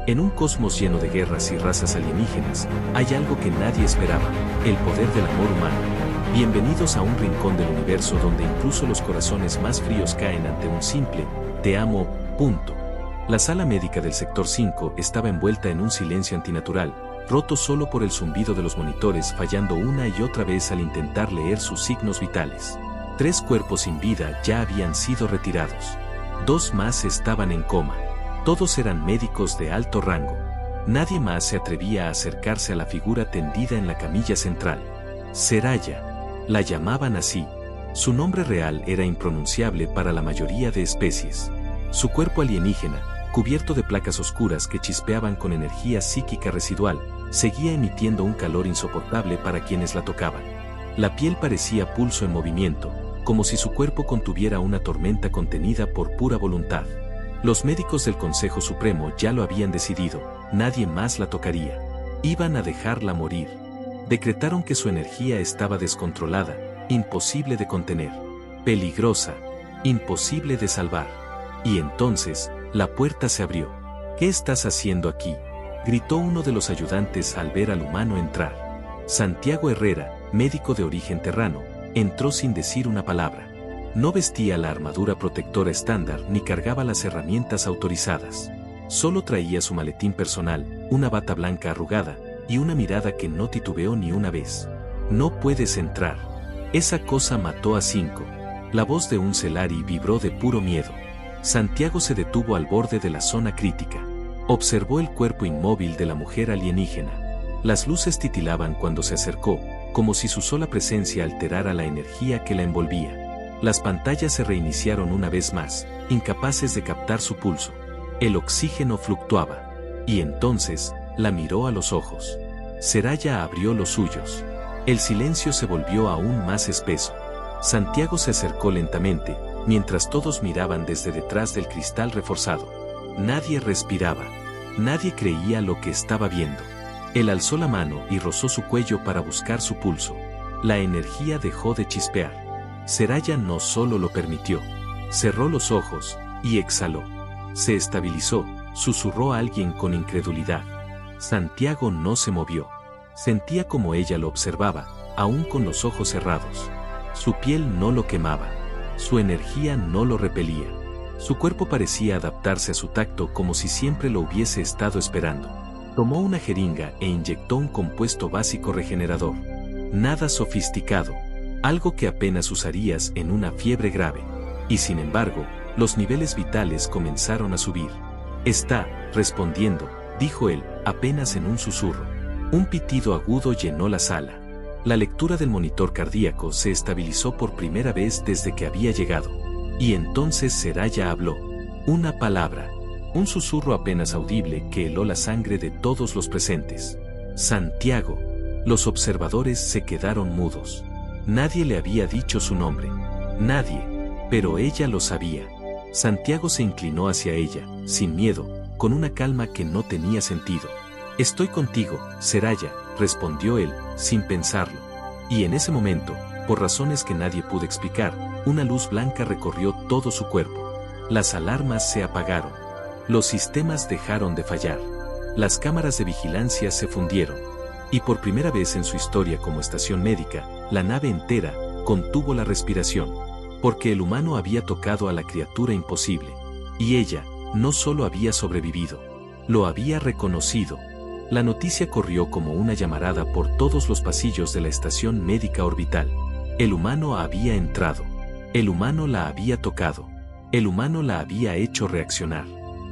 En un cosmos lleno de guerras y razas alienígenas, hay algo que nadie esperaba, el poder del amor humano. Bienvenidos a un rincón del universo donde incluso los corazones más fríos caen ante un simple, te amo, punto. La sala médica del sector 5 estaba envuelta en un silencio antinatural, roto solo por el zumbido de los monitores fallando una y otra vez al intentar leer sus signos vitales. 3 cuerpos sin vida ya habían sido retirados. 2 más estaban en coma. Todos eran médicos de alto rango. Nadie más se atrevía a acercarse a la figura tendida en la camilla central. Seraya. La llamaban así. Su nombre real era impronunciable para la mayoría de especies. Su cuerpo alienígena, cubierto de placas oscuras que chispeaban con energía psíquica residual, seguía emitiendo un calor insoportable para quienes la tocaban. La piel parecía pulso en movimiento, como si su cuerpo contuviera una tormenta contenida por pura voluntad. Los médicos del Consejo Supremo ya lo habían decidido, nadie más la tocaría. Iban a dejarla morir. Decretaron que su energía estaba descontrolada, imposible de contener, peligrosa, imposible de salvar. Y entonces, la puerta se abrió. ¿Qué estás haciendo aquí?, gritó uno de los ayudantes al ver al humano entrar. Santiago Herrera, médico de origen terrano, entró sin decir una palabra. No vestía la armadura protectora estándar ni cargaba las herramientas autorizadas. Solo traía su maletín personal, una bata blanca arrugada, y una mirada que no titubeó ni una vez. No puedes entrar. Esa cosa mató a 5. La voz de un Celari vibró de puro miedo. Santiago se detuvo al borde de la zona crítica. Observó el cuerpo inmóvil de la mujer alienígena. Las luces titilaban cuando se acercó, como si su sola presencia alterara la energía que la envolvía. Las pantallas se reiniciaron una vez más, incapaces de captar su pulso. El oxígeno fluctuaba. Y entonces, la miró a los ojos. Seraya abrió los suyos. El silencio se volvió aún más espeso. Santiago se acercó lentamente, mientras todos miraban desde detrás del cristal reforzado. Nadie respiraba. Nadie creía lo que estaba viendo. Él alzó la mano y rozó su cuello para buscar su pulso. La energía dejó de chispear. Seraya no solo lo permitió. Cerró los ojos y exhaló. Se estabilizó, susurró a alguien con incredulidad. Santiago no se movió. Sentía como ella lo observaba, aún con los ojos cerrados. Su piel no lo quemaba. Su energía no lo repelía. Su cuerpo parecía adaptarse a su tacto como si siempre lo hubiese estado esperando. Tomó una jeringa e inyectó un compuesto básico regenerador. Nada sofisticado. Algo que apenas usarías en una fiebre grave. Y sin embargo, los niveles vitales comenzaron a subir. Está respondiendo, dijo él, apenas en un susurro. Un pitido agudo llenó la sala. La lectura del monitor cardíaco se estabilizó por primera vez desde que había llegado. Y entonces Seraya habló. Una palabra. Un susurro apenas audible que heló la sangre de todos los presentes. Santiago. Los observadores se quedaron mudos. Nadie le había dicho su nombre. Nadie. Pero ella lo sabía. Santiago se inclinó hacia ella, sin miedo, con una calma que no tenía sentido. Estoy contigo, Seraya, respondió él, sin pensarlo. Y en ese momento, por razones que nadie pudo explicar, una luz blanca recorrió todo su cuerpo. Las alarmas se apagaron. Los sistemas dejaron de fallar. Las cámaras de vigilancia se fundieron. Y por primera vez en su historia como estación médica, la nave entera contuvo la respiración. Porque el humano había tocado a la criatura imposible. Y ella, no solo había sobrevivido, lo había reconocido. La noticia corrió como una llamarada por todos los pasillos de la estación médica orbital. El humano había entrado. El humano la había tocado. El humano la había hecho reaccionar.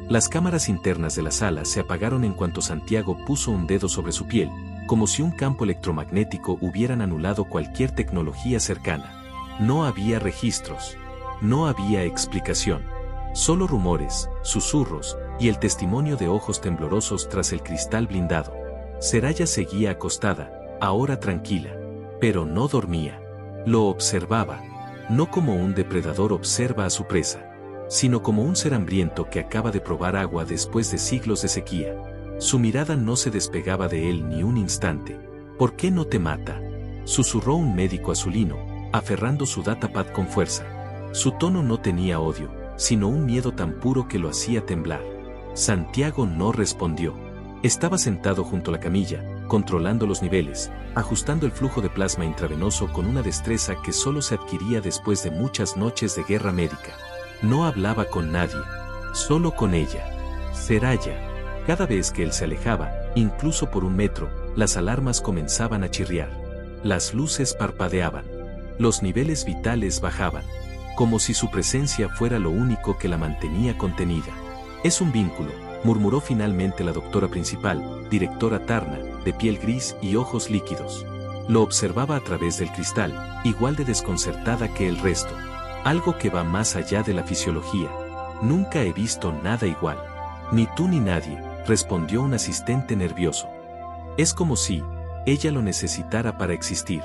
Las cámaras internas de la sala se apagaron en cuanto Santiago puso un dedo sobre su piel, como si un campo electromagnético hubieran anulado cualquier tecnología cercana. No había registros. No había explicación. Solo rumores, susurros, y el testimonio de ojos temblorosos tras el cristal blindado. Seraya seguía acostada, ahora tranquila. Pero no dormía. Lo observaba. No como un depredador observa a su presa, sino como un ser hambriento que acaba de probar agua después de siglos de sequía. Su mirada no se despegaba de él ni un instante. ¿Por qué no te mata?, susurró un médico azulino, aferrando su datapad con fuerza. Su tono no tenía odio, sino un miedo tan puro que lo hacía temblar. Santiago no respondió. Estaba sentado junto a la camilla, controlando los niveles, ajustando el flujo de plasma intravenoso con una destreza que solo se adquiría después de muchas noches de guerra médica. No hablaba con nadie, solo con ella. Seraya. Cada vez que él se alejaba, incluso por 1 metro, las alarmas comenzaban a chirriar. Las luces parpadeaban. Los niveles vitales bajaban, como si su presencia fuera lo único que la mantenía contenida. Es un vínculo, murmuró finalmente la doctora principal, directora Tarna, de piel gris y ojos líquidos. Lo observaba a través del cristal, igual de desconcertada que el resto. Algo que va más allá de la fisiología. Nunca he visto nada igual. Ni tú ni nadie, respondió un asistente nervioso. Es como si ella lo necesitara para existir.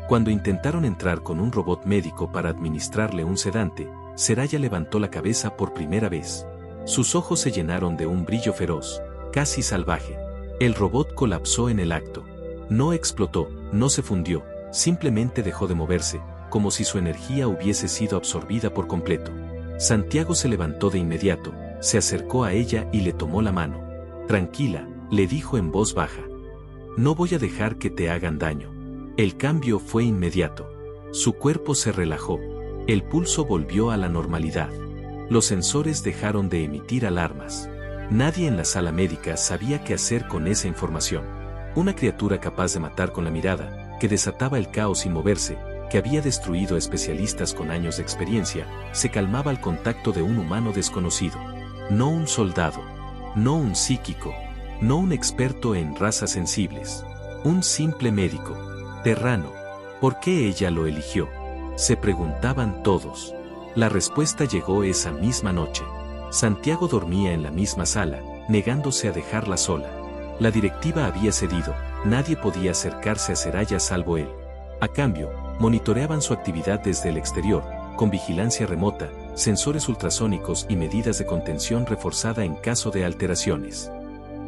Cuando intentaron entrar con un robot médico para administrarle un sedante, Seraya levantó la cabeza por primera vez. Sus ojos se llenaron de un brillo feroz, casi salvaje. El robot colapsó en el acto. No explotó, no se fundió, simplemente dejó de moverse, como si su energía hubiese sido absorbida por completo. Santiago se levantó de inmediato, se acercó a ella y le tomó la mano. Tranquila, le dijo en voz baja. No voy a dejar que te hagan daño. El cambio fue inmediato. Su cuerpo se relajó. El pulso volvió a la normalidad. Los sensores dejaron de emitir alarmas. Nadie en la sala médica sabía qué hacer con esa información. Una criatura capaz de matar con la mirada, que desataba el caos sin moverse, que había destruido a especialistas con años de experiencia, se calmaba al contacto de un humano desconocido. No un soldado, no un psíquico, no un experto en razas sensibles. Un simple médico. Terrano. ¿Por qué ella lo eligió? Se preguntaban todos. La respuesta llegó esa misma noche. Santiago dormía en la misma sala, negándose a dejarla sola. La directiva había cedido, nadie podía acercarse a Seraya salvo él. A cambio, monitoreaban su actividad desde el exterior, con vigilancia remota, sensores ultrasónicos y medidas de contención reforzada en caso de alteraciones.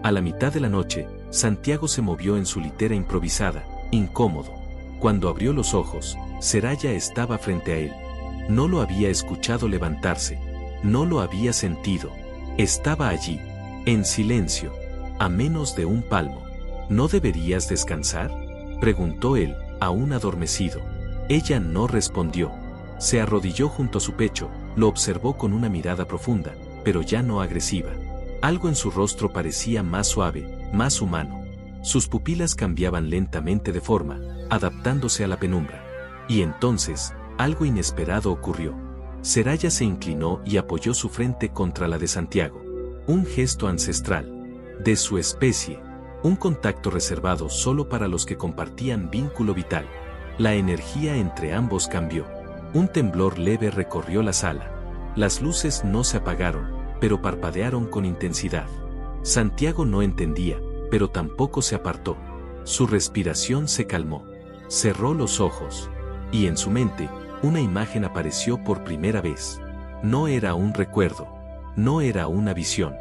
A la mitad de la noche, Santiago se movió en su litera improvisada, incómodo. Cuando abrió los ojos, Seraya estaba frente a él. No lo había escuchado levantarse, no lo había sentido. Estaba allí, en silencio, a menos de un palmo. ¿No deberías descansar?, preguntó él, aún adormecido. Ella no respondió. Se arrodilló junto a su pecho, lo observó con una mirada profunda, pero ya no agresiva. Algo en su rostro parecía más suave, más humano. Sus pupilas cambiaban lentamente de forma, adaptándose a la penumbra. Y entonces, algo inesperado ocurrió. Seraya se inclinó y apoyó su frente contra la de Santiago. Un gesto ancestral, de su especie, un contacto reservado solo para los que compartían vínculo vital. La energía entre ambos cambió. Un temblor leve recorrió la sala. Las luces no se apagaron, pero parpadearon con intensidad. Santiago no entendía, pero tampoco se apartó. Su respiración se calmó. Cerró los ojos. Y en su mente, una imagen apareció por primera vez. No era un recuerdo. No era una visión.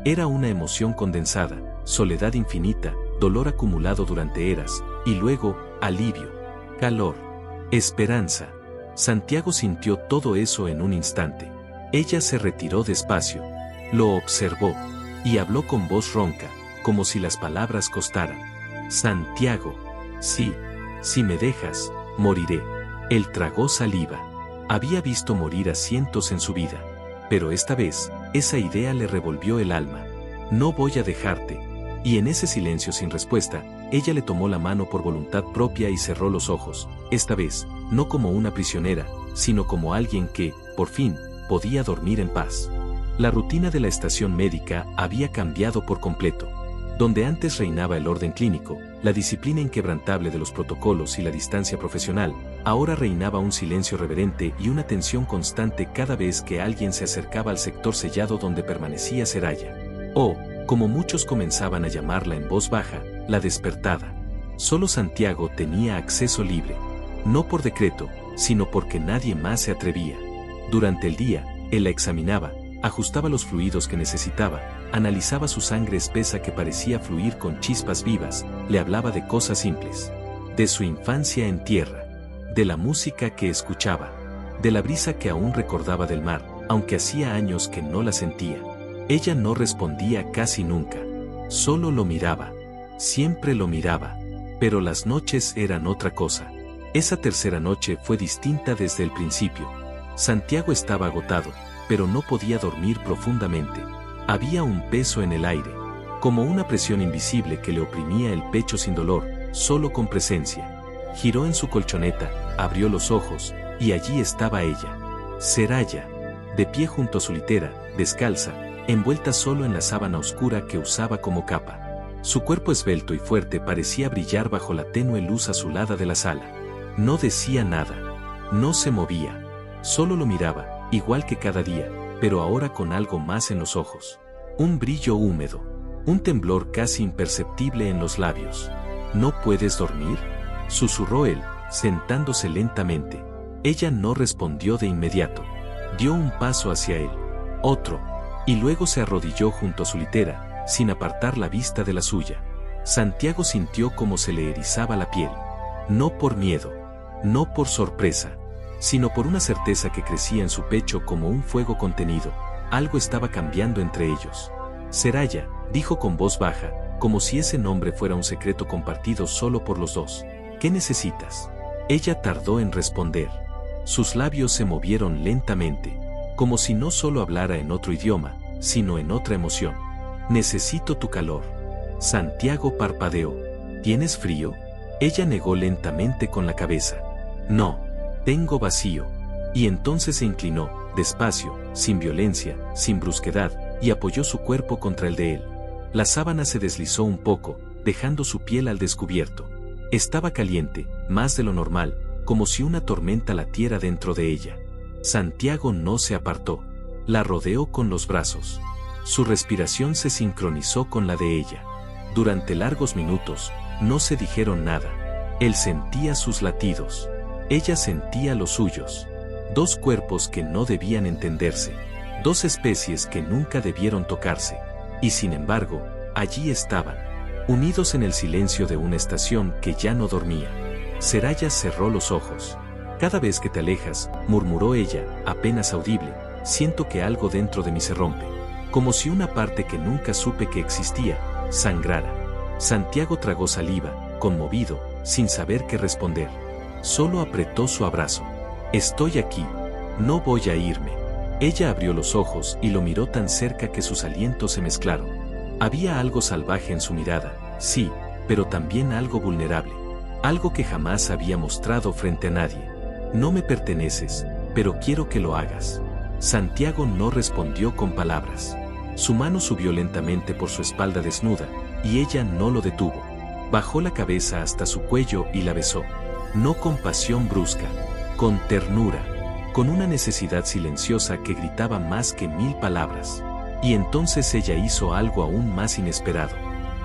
Era una emoción condensada, soledad infinita, dolor acumulado durante eras, y luego, alivio, calor, esperanza. Santiago sintió todo eso en un instante. Ella se retiró despacio. Lo observó. Y habló con voz ronca, como si las palabras costaran. Santiago. Sí, si me dejas, moriré. Él tragó saliva. Había visto morir a cientos en su vida. Pero esta vez, esa idea le revolvió el alma. No voy a dejarte. Y en ese silencio sin respuesta, ella le tomó la mano por voluntad propia y cerró los ojos, esta vez, no como una prisionera, sino como alguien que, por fin, podía dormir en paz. La rutina de la estación médica había cambiado por completo. Donde antes reinaba el orden clínico, la disciplina inquebrantable de los protocolos y la distancia profesional, ahora reinaba un silencio reverente y una tensión constante cada vez que alguien se acercaba al sector sellado donde permanecía Seraya. O, como muchos comenzaban a llamarla en voz baja, la despertada. Solo Santiago tenía acceso libre. No por decreto, sino porque nadie más se atrevía. Durante el día, él la examinaba, ajustaba los fluidos que necesitaba, analizaba su sangre espesa que parecía fluir con chispas vivas, le hablaba de cosas simples. De su infancia en tierra. De la música que escuchaba. De la brisa que aún recordaba del mar, aunque hacía años que no la sentía. Ella no respondía casi nunca. Solo lo miraba. Siempre lo miraba. Pero las noches eran otra cosa. Esa tercera noche fue distinta desde el principio. Santiago estaba agotado, pero no podía dormir profundamente. Había un peso en el aire, como una presión invisible que le oprimía el pecho sin dolor, solo con presencia. Giró en su colchoneta, abrió los ojos, y allí estaba ella. Seraya, de pie junto a su litera, descalza, envuelta solo en la sábana oscura que usaba como capa. Su cuerpo esbelto y fuerte parecía brillar bajo la tenue luz azulada de la sala. No decía nada. No se movía. Solo lo miraba, igual que cada día, pero ahora con algo más en los ojos. Un brillo húmedo. Un temblor casi imperceptible en los labios. ¿No puedes dormir?, susurró él, sentándose lentamente. Ella no respondió de inmediato. Dio un paso hacia él. Otro. Y luego se arrodilló junto a su litera, sin apartar la vista de la suya. Santiago sintió como se le erizaba la piel. No por miedo. No por sorpresa. Sino por una certeza que crecía en su pecho como un fuego contenido. Algo estaba cambiando entre ellos. Seraya, dijo con voz baja, como si ese nombre fuera un secreto compartido solo por los dos. ¿Qué necesitas? Ella tardó en responder. Sus labios se movieron lentamente, como si no solo hablara en otro idioma, sino en otra emoción. Necesito tu calor. Santiago parpadeó. ¿Tienes frío? Ella negó lentamente con la cabeza. No. Tengo vacío. Y entonces se inclinó, despacio, sin violencia, sin brusquedad, y apoyó su cuerpo contra el de él. La sábana se deslizó un poco, dejando su piel al descubierto. Estaba caliente, más de lo normal, como si una tormenta latiera dentro de ella. Santiago no se apartó. La rodeó con los brazos. Su respiración se sincronizó con la de ella. Durante largos minutos, no se dijeron nada. Él sentía sus latidos. Ella sentía los suyos. Dos cuerpos que no debían entenderse. Dos especies que nunca debieron tocarse. Y sin embargo, allí estaban, unidos en el silencio de una estación que ya no dormía. Seraya cerró los ojos. Cada vez que te alejas, murmuró ella, apenas audible, siento que algo dentro de mí se rompe. Como si una parte que nunca supe que existía, sangrara. Santiago tragó saliva, conmovido, sin saber qué responder. Solo apretó su abrazo. Estoy aquí. No voy a irme. Ella abrió los ojos y lo miró tan cerca que sus alientos se mezclaron. Había algo salvaje en su mirada, sí, pero también algo vulnerable. Algo que jamás había mostrado frente a nadie. No me perteneces, pero quiero que lo hagas. Santiago no respondió con palabras. Su mano subió lentamente por su espalda desnuda, y ella no lo detuvo. Bajó la cabeza hasta su cuello y la besó. No con pasión brusca, con ternura, con una necesidad silenciosa que gritaba más que 1000 palabras. Y entonces ella hizo algo aún más inesperado.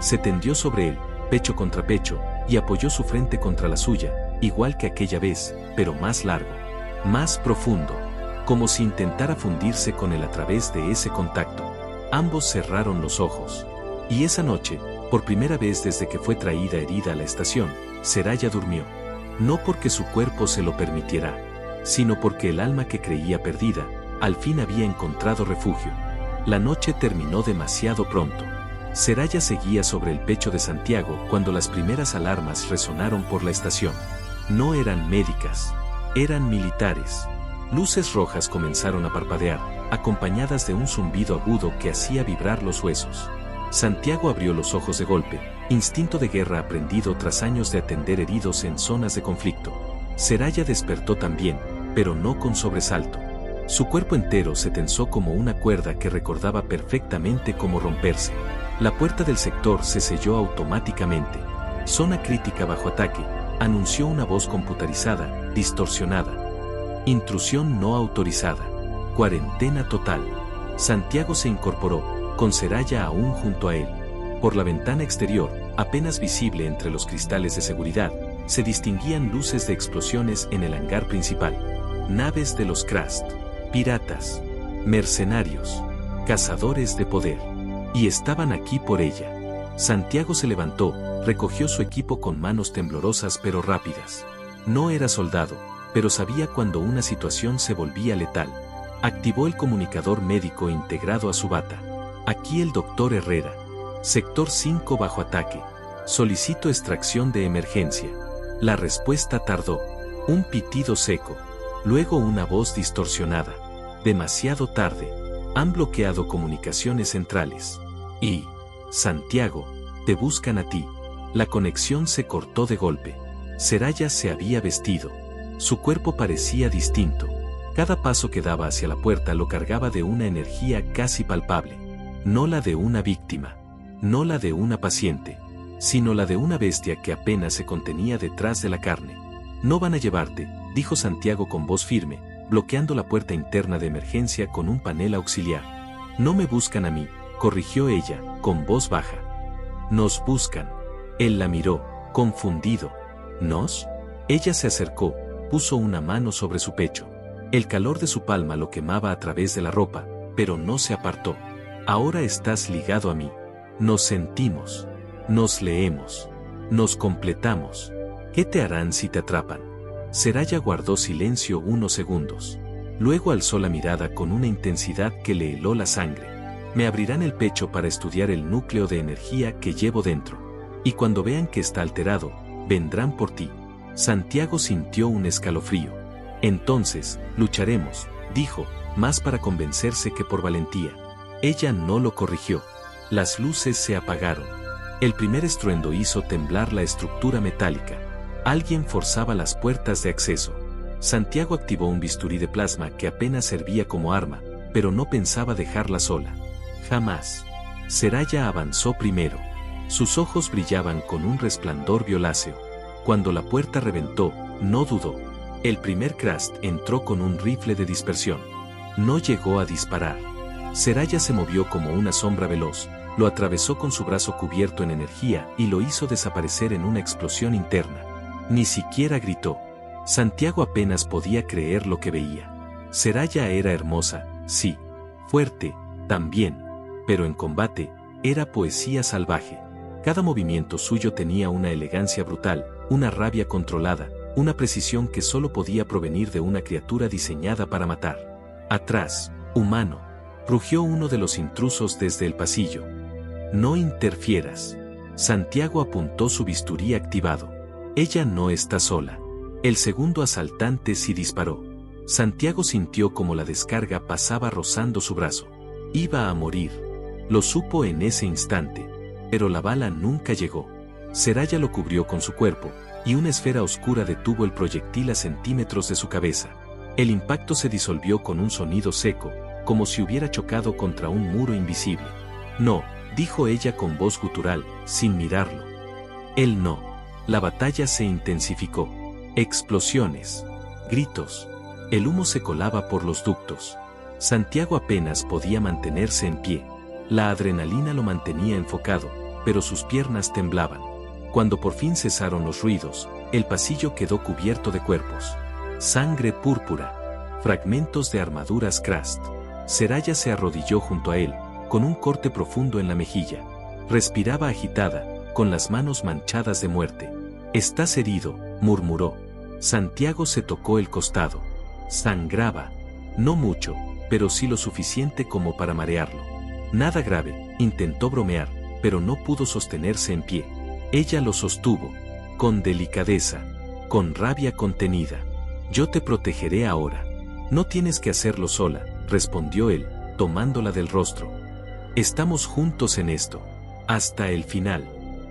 Se tendió sobre él, pecho contra pecho, y apoyó su frente contra la suya, igual que aquella vez, pero más largo, más profundo, como si intentara fundirse con él a través de ese contacto. Ambos cerraron los ojos. Y esa noche, por primera vez desde que fue traída herida a la estación, Seraya durmió. No porque su cuerpo se lo permitiera, sino porque el alma que creía perdida, al fin había encontrado refugio. La noche terminó demasiado pronto. Seraya seguía sobre el pecho de Santiago cuando las primeras alarmas resonaron por la estación. No eran médicas, eran militares. Luces rojas comenzaron a parpadear, acompañadas de un zumbido agudo que hacía vibrar los huesos. Santiago abrió los ojos de golpe, instinto de guerra aprendido tras años de atender heridos en zonas de conflicto. Seraya despertó también, pero no con sobresalto. Su cuerpo entero se tensó como una cuerda que recordaba perfectamente cómo romperse. La puerta del sector se selló automáticamente. Zona crítica bajo ataque, anunció una voz computarizada, distorsionada. Intrusión no autorizada. Cuarentena total. Santiago se incorporó, con Seraya aún junto a él. Por la ventana exterior, apenas visible entre los cristales de seguridad, se distinguían luces de explosiones en el hangar principal. Naves de los Krast, piratas, mercenarios, cazadores de poder. Y estaban aquí por ella. Santiago se levantó, recogió su equipo con manos temblorosas pero rápidas. No era soldado, pero sabía cuando una situación se volvía letal. Activó el comunicador médico integrado a su bata. Aquí el doctor Herrera. Sector 5 bajo ataque. Solicito extracción de emergencia. La respuesta tardó. Un pitido seco. Luego una voz distorsionada. Demasiado tarde. Han bloqueado comunicaciones centrales. Y, Santiago, te buscan a ti. La conexión se cortó de golpe. Seraya se había vestido. Su cuerpo parecía distinto. Cada paso que daba hacia la puerta lo cargaba de una energía casi palpable. No la de una víctima. No la de una paciente. Sino la de una bestia que apenas se contenía detrás de la carne. No van a llevarte, dijo Santiago con voz firme, bloqueando la puerta interna de emergencia con un panel auxiliar. No me buscan a mí, corrigió ella, con voz baja. Nos buscan. Él la miró, confundido. ¿Nos? Ella se acercó, puso una mano sobre su pecho. El calor de su palma lo quemaba a través de la ropa, pero no se apartó. Ahora estás ligado a mí. Nos sentimos. Nos leemos. Nos completamos. ¿Qué te harán si te atrapan? Seraya guardó silencio unos segundos. Luego alzó la mirada con una intensidad que le heló la sangre. Me abrirán el pecho para estudiar el núcleo de energía que llevo dentro. Y cuando vean que está alterado, vendrán por ti. Santiago sintió un escalofrío. Entonces, lucharemos, dijo, más para convencerse que por valentía. Ella no lo corrigió. Las luces se apagaron. El primer estruendo hizo temblar la estructura metálica. Alguien forzaba las puertas de acceso. Santiago activó un bisturí de plasma que apenas servía como arma, pero no pensaba dejarla sola. Jamás. Seraya avanzó primero. Sus ojos brillaban con un resplandor violáceo. Cuando la puerta reventó, no dudó. El primer Krast entró con un rifle de dispersión. No llegó a disparar. Seraya se movió como una sombra veloz, lo atravesó con su brazo cubierto en energía y lo hizo desaparecer en una explosión interna. Ni siquiera gritó. Santiago apenas podía creer lo que veía. Seraya era hermosa, sí. Fuerte, también. Pero en combate, era poesía salvaje. Cada movimiento suyo tenía una elegancia brutal, una rabia controlada, una precisión que solo podía provenir de una criatura diseñada para matar. Atrás, humano, rugió uno de los intrusos desde el pasillo. No interfieras. Santiago apuntó su bisturí activado. Ella no está sola. El segundo asaltante sí disparó. Santiago sintió como la descarga pasaba rozando su brazo. Iba a morir. Lo supo en ese instante. Pero la bala nunca llegó. Seraya lo cubrió con su cuerpo, y una esfera oscura detuvo el proyectil a centímetros de su cabeza. El impacto se disolvió con un sonido seco, como si hubiera chocado contra un muro invisible. No, dijo ella con voz gutural, sin mirarlo. Él no. La batalla se intensificó. Explosiones. Gritos. El humo se colaba por los ductos. Santiago apenas podía mantenerse en pie. La adrenalina lo mantenía enfocado, pero sus piernas temblaban. Cuando por fin cesaron los ruidos, el pasillo quedó cubierto de cuerpos. Sangre púrpura. Fragmentos de armaduras Krast. Seraya se arrodilló junto a él, con un corte profundo en la mejilla. Respiraba agitada, con las manos manchadas de muerte. «Estás herido», murmuró. Santiago se tocó el costado. Sangraba. No mucho, pero sí lo suficiente como para marearlo. Nada grave, intentó bromear, pero no pudo sostenerse en pie. Ella lo sostuvo, con delicadeza, con rabia contenida. «Yo te protegeré ahora. No tienes que hacerlo sola», respondió él, tomándola del rostro. «Estamos juntos en esto. Hasta el final».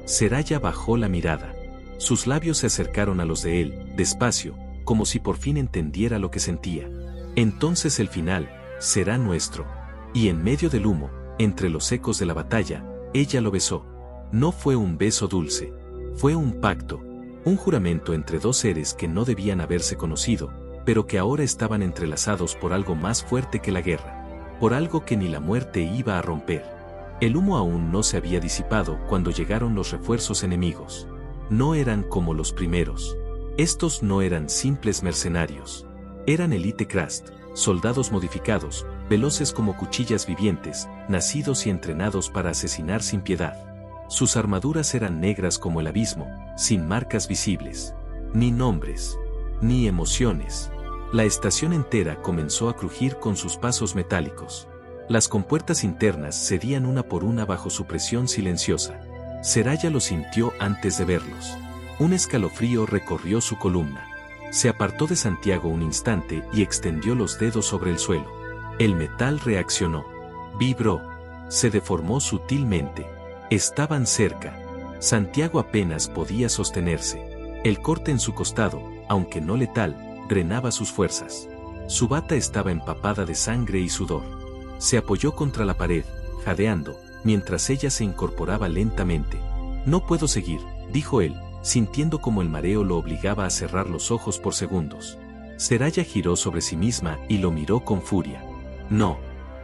Seraya bajó la mirada. Sus labios se acercaron a los de él, despacio, como si por fin entendiera lo que sentía. «Entonces el final será nuestro». Y en medio del humo, entre los ecos de la batalla, ella lo besó. No fue un beso dulce. Fue un pacto. Un juramento entre dos seres que no debían haberse conocido, pero que ahora estaban entrelazados por algo más fuerte que la guerra. Por algo que ni la muerte iba a romper. El humo aún no se había disipado cuando llegaron los refuerzos enemigos. No eran como los primeros. Estos no eran simples mercenarios. Eran élite Krast, soldados modificados, veloces como cuchillas vivientes, nacidos y entrenados para asesinar sin piedad. Sus armaduras eran negras como el abismo, sin marcas visibles. Ni nombres. Ni emociones. La estación entera comenzó a crujir con sus pasos metálicos. Las compuertas internas cedían una por una bajo su presión silenciosa. Seraya lo sintió antes de verlos. Un escalofrío recorrió su columna. Se apartó de Santiago un instante y extendió los dedos sobre el suelo. El metal reaccionó. Vibró. Se deformó sutilmente. Estaban cerca. Santiago apenas podía sostenerse. El corte en su costado, aunque no letal, drenaba sus fuerzas. Su bata estaba empapada de sangre y sudor. Se apoyó contra la pared, jadeando, mientras ella se incorporaba lentamente. «No puedo seguir», dijo él, sintiendo como el mareo lo obligaba a cerrar los ojos por segundos. Seraya giró sobre sí misma y lo miró con furia. «No,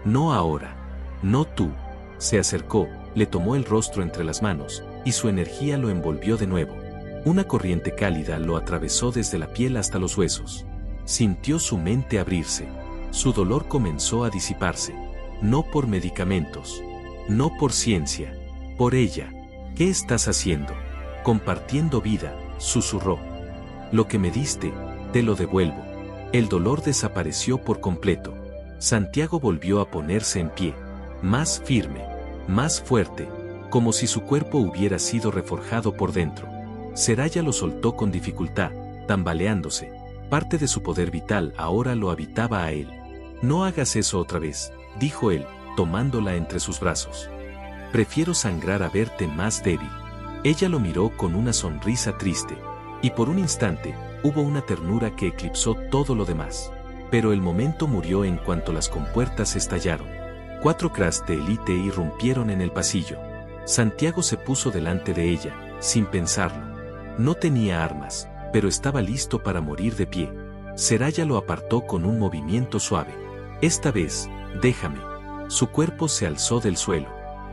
no ahora. No tú». Se acercó, le tomó el rostro entre las manos, y su energía lo envolvió de nuevo. Una corriente cálida lo atravesó desde la piel hasta los huesos. Sintió su mente abrirse. Su dolor comenzó a disiparse. No por medicamentos. No por ciencia. Por ella. «¿Qué estás haciendo?» «Compartiendo vida», susurró. «Lo que me diste, te lo devuelvo». El dolor desapareció por completo. Santiago volvió a ponerse en pie. Más firme. Más fuerte. Como si su cuerpo hubiera sido reforjado por dentro. Seraya lo soltó con dificultad, tambaleándose. Parte de su poder vital ahora lo habitaba a él. «No hagas eso otra vez», dijo él, tomándola entre sus brazos. «Prefiero sangrar a verte más débil». Ella lo miró con una sonrisa triste, y por un instante, hubo una ternura que eclipsó todo lo demás. Pero el momento murió en cuanto las compuertas estallaron. 4 Krahs de élite irrumpieron en el pasillo. Santiago se puso delante de ella, sin pensarlo. No tenía armas, pero estaba listo para morir de pie. Seraya lo apartó con un movimiento suave. «Esta vez, déjame». Su cuerpo se alzó del suelo.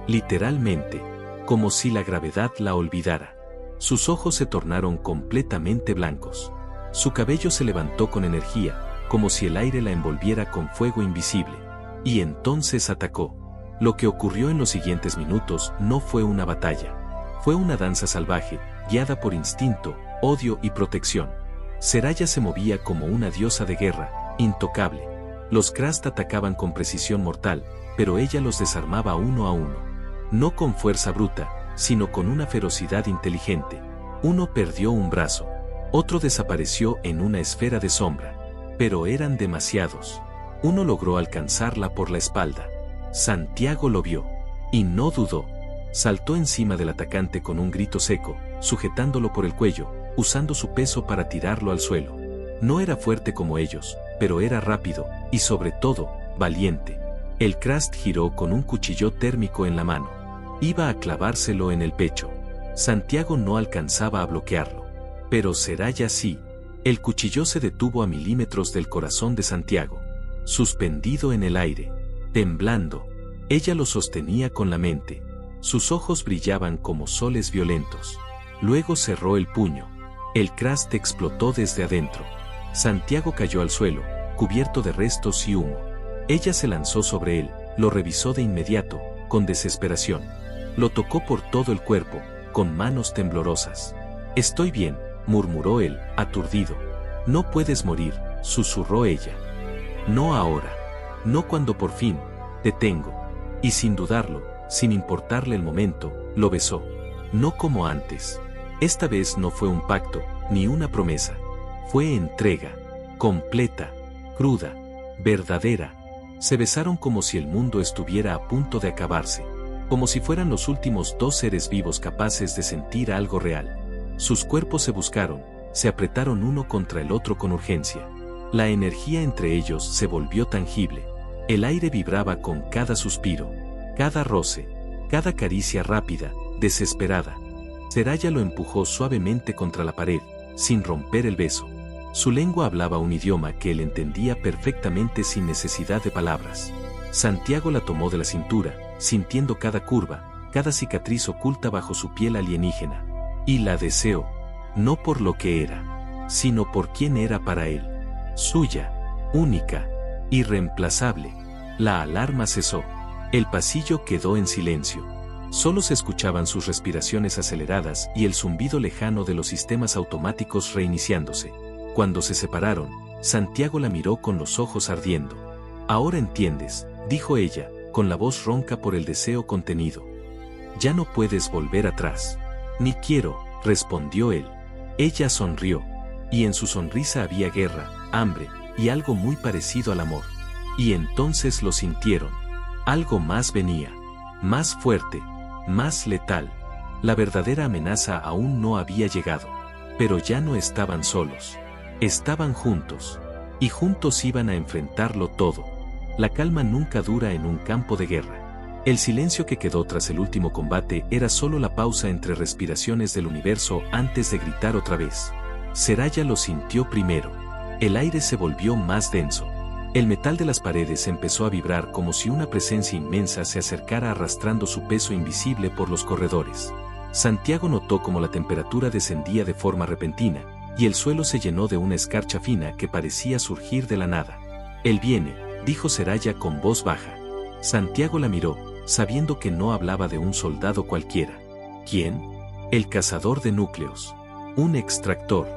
Literalmente, como si la gravedad la olvidara. Sus ojos se tornaron completamente blancos. Su cabello se levantó con energía, como si el aire la envolviera con fuego invisible. Y entonces atacó. Lo que ocurrió en los siguientes minutos no fue una batalla. Fue una danza salvaje, guiada por instinto, odio y protección. Seraya se movía como una diosa de guerra, intocable. Los Krahs atacaban con precisión mortal, pero ella los desarmaba uno a uno. No con fuerza bruta, sino con una ferocidad inteligente. Uno perdió un brazo. Otro desapareció en una esfera de sombra. Pero eran demasiados. Uno logró alcanzarla por la espalda. Santiago lo vio. Y no dudó. Saltó encima del atacante con un grito seco, sujetándolo por el cuello, usando su peso para tirarlo al suelo. No era fuerte como ellos, pero era rápido, y sobre todo, valiente. El Krahs giró con un cuchillo térmico en la mano. Iba a clavárselo en el pecho. Santiago no alcanzaba a bloquearlo. Pero Seraya sí. El cuchillo se detuvo a milímetros del corazón de Santiago. Suspendido en el aire. Temblando. Ella lo sostenía con la mente. Sus ojos brillaban como soles violentos. Luego cerró el puño. El Krahs explotó desde adentro. Santiago cayó al suelo, cubierto de restos y humo. Ella se lanzó sobre él, lo revisó de inmediato, con desesperación. Lo tocó por todo el cuerpo, con manos temblorosas. «Estoy bien», murmuró él, aturdido. «No puedes morir», susurró ella. «No ahora. No cuando por fin te tengo». Y sin dudarlo, sin importarle el momento, lo besó. No como antes. Esta vez no fue un pacto, ni una promesa. Fue entrega. Completa. Cruda. Verdadera. Se besaron como si el mundo estuviera a punto de acabarse. Como si fueran los últimos 2 seres vivos capaces de sentir algo real. Sus cuerpos se buscaron, se apretaron uno contra el otro con urgencia. La energía entre ellos se volvió tangible. El aire vibraba con cada suspiro, cada roce, cada caricia rápida, desesperada. Seraya lo empujó suavemente contra la pared, sin romper el beso. Su lengua hablaba un idioma que él entendía perfectamente sin necesidad de palabras. Santiago la tomó de la cintura, sintiendo cada curva, cada cicatriz oculta bajo su piel alienígena. Y la deseó, no por lo que era, sino por quién era para él. Suya, única, irreemplazable. La alarma cesó. El pasillo quedó en silencio. Solo se escuchaban sus respiraciones aceleradas y el zumbido lejano de los sistemas automáticos reiniciándose. Cuando se separaron, Santiago la miró con los ojos ardiendo. «Ahora entiendes», dijo ella, con la voz ronca por el deseo contenido. Ya no puedes volver atrás. Ni quiero, respondió él. Ella sonrió, y en su sonrisa había guerra, hambre, y algo muy parecido al amor. Y entonces lo sintieron. Algo más venía, más fuerte, más letal. La verdadera amenaza aún no había llegado, pero ya no estaban solos. Estaban juntos, y juntos iban a enfrentarlo todo. La calma nunca dura en un campo de guerra. El silencio que quedó tras el último combate era solo la pausa entre respiraciones del universo antes de gritar otra vez. Seraya lo sintió primero. El aire se volvió más denso. El metal de las paredes empezó a vibrar como si una presencia inmensa se acercara arrastrando su peso invisible por los corredores. Santiago notó como la temperatura descendía de forma repentina, y el suelo se llenó de una escarcha fina que parecía surgir de la nada. Él viene, dijo Seraya con voz baja. Santiago la miró, sabiendo que no hablaba de un soldado cualquiera. ¿Quién? El cazador de núcleos. Un extractor,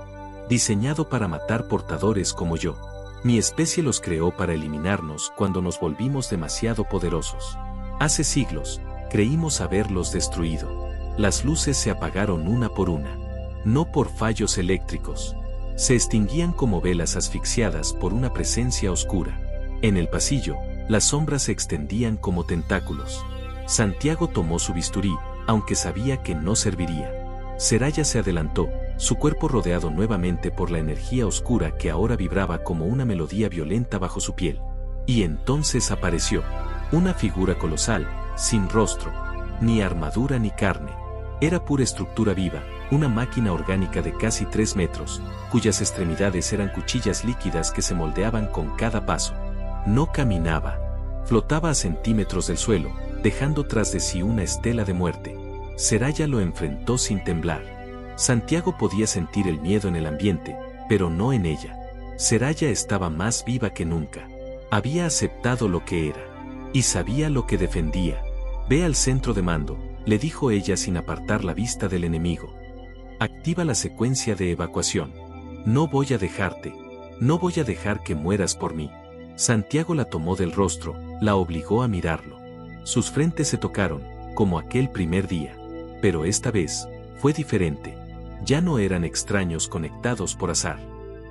diseñado para matar portadores como yo. Mi especie los creó para eliminarnos cuando nos volvimos demasiado poderosos. Hace siglos, creímos haberlos destruido. Las luces se apagaron una por una. No por fallos eléctricos. Se extinguían como velas asfixiadas por una presencia oscura. En el pasillo, las sombras se extendían como tentáculos. Santiago tomó su bisturí, aunque sabía que no serviría. Seraya se adelantó, su cuerpo rodeado nuevamente por la energía oscura que ahora vibraba como una melodía violenta bajo su piel. Y entonces apareció. Una figura colosal, sin rostro, ni armadura ni carne. Era pura estructura viva, una máquina orgánica de casi 3 metros, cuyas extremidades eran cuchillas líquidas que se moldeaban con cada paso. No caminaba. Flotaba a centímetros del suelo, dejando tras de sí una estela de muerte. Seraya lo enfrentó sin temblar. Santiago podía sentir el miedo en el ambiente, pero no en ella. Seraya estaba más viva que nunca. Había aceptado lo que era. Y sabía lo que defendía. Ve al centro de mando, le dijo ella sin apartar la vista del enemigo. Activa la secuencia de evacuación. No voy a dejarte. No voy a dejar que mueras por mí. Santiago la tomó del rostro, la obligó a mirarlo. Sus frentes se tocaron, como aquel primer día. Pero esta vez, fue diferente. Ya no eran extraños conectados por azar.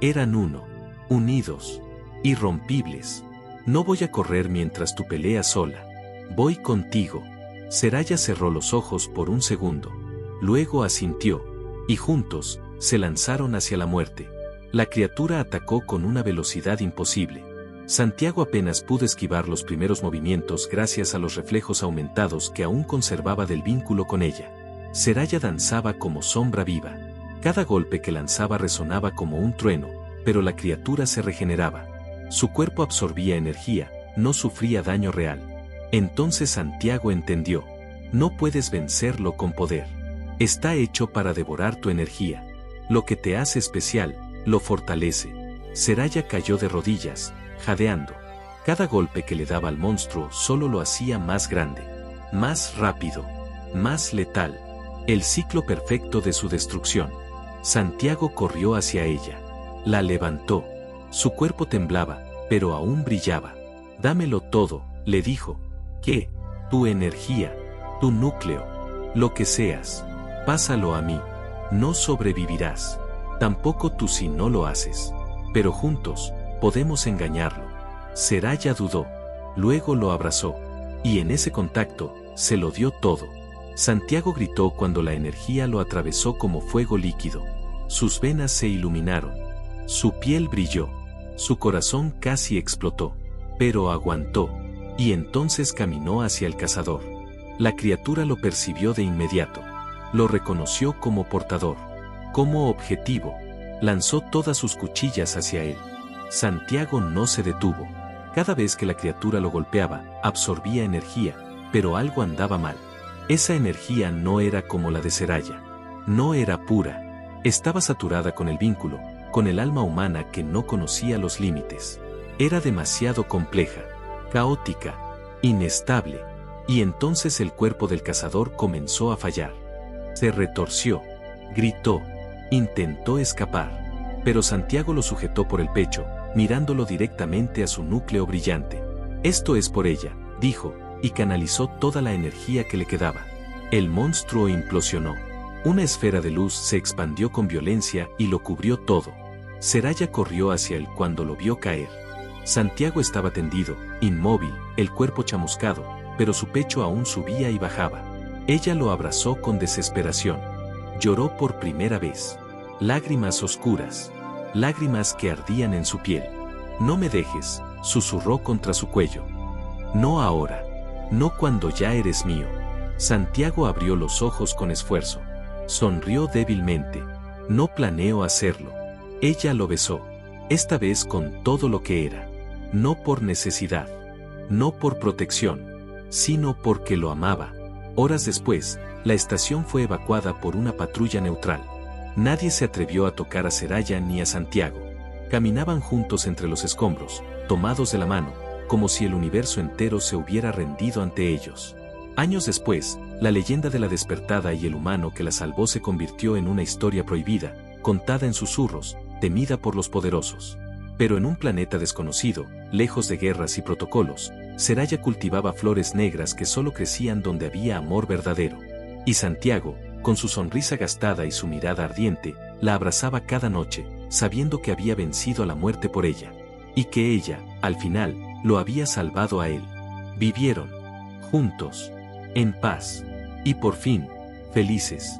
Eran uno, unidos, irrompibles. No voy a correr mientras tú peleas sola. Voy contigo. Seraya cerró los ojos por un segundo. Luego asintió, y juntos, se lanzaron hacia la muerte. La criatura atacó con una velocidad imposible. Santiago apenas pudo esquivar los primeros movimientos gracias a los reflejos aumentados que aún conservaba del vínculo con ella. Seraya danzaba como sombra viva. Cada golpe que lanzaba resonaba como un trueno, pero la criatura se regeneraba. Su cuerpo absorbía energía, no sufría daño real. Entonces Santiago entendió. No puedes vencerlo con poder. Está hecho para devorar tu energía. Lo que te hace especial, lo fortalece. Seraya cayó de rodillas, jadeando. Cada golpe que le daba al monstruo solo lo hacía más grande, más rápido, más letal. El ciclo perfecto de su destrucción. Santiago corrió hacia ella. La levantó. Su cuerpo temblaba, pero aún brillaba. Dámelo todo, le dijo. ¿Qué? Tu energía, tu núcleo, lo que seas. Pásalo a mí. No sobrevivirás. Tampoco tú si no lo haces. Pero juntos, podemos engañarlo. Seraya dudó. Luego lo abrazó. Y en ese contacto, se lo dio todo. Santiago gritó cuando la energía lo atravesó como fuego líquido. Sus venas se iluminaron. Su piel brilló. Su corazón casi explotó. Pero aguantó. Y entonces caminó hacia el cazador. La criatura lo percibió de inmediato. Lo reconoció como portador. Como objetivo. Lanzó todas sus cuchillas hacia él. Santiago no se detuvo. Cada vez que la criatura lo golpeaba, absorbía energía, pero algo andaba mal. Esa energía no era como la de Seraya. No era pura. Estaba saturada con el vínculo, con el alma humana que no conocía los límites. Era demasiado compleja, caótica, inestable. Y entonces el cuerpo del cazador comenzó a fallar. Se retorció, gritó, intentó escapar. Pero Santiago lo sujetó por el pecho, mirándolo directamente a su núcleo brillante. Esto es por ella, dijo, y canalizó toda la energía que le quedaba. El monstruo implosionó. Una esfera de luz se expandió con violencia y lo cubrió todo. Seraya corrió hacia él cuando lo vio caer. Santiago estaba tendido, inmóvil, el cuerpo chamuscado, pero su pecho aún subía y bajaba. Ella lo abrazó con desesperación. Lloró por primera vez. Lágrimas oscuras. Lágrimas que ardían en su piel. No me dejes, susurró contra su cuello. No ahora. No cuando ya eres mío. Santiago abrió los ojos con esfuerzo. Sonrió débilmente. No planeo hacerlo. Ella lo besó. Esta vez con todo lo que era. No por necesidad. No por protección. Sino porque lo amaba. Horas después, la estación fue evacuada por una patrulla neutral. Nadie se atrevió a tocar a Seraya ni a Santiago. Caminaban juntos entre los escombros, tomados de la mano, como si el universo entero se hubiera rendido ante ellos. Años después, la leyenda de la despertada y el humano que la salvó se convirtió en una historia prohibida, contada en susurros, temida por los poderosos. Pero en un planeta desconocido, lejos de guerras y protocolos, Seraya cultivaba flores negras que solo crecían donde había amor verdadero. Y Santiago, con su sonrisa gastada y su mirada ardiente, la abrazaba cada noche, sabiendo que había vencido a la muerte por ella. Y que ella, al final, lo había salvado a él. Vivieron juntos, en paz, y por fin, felices.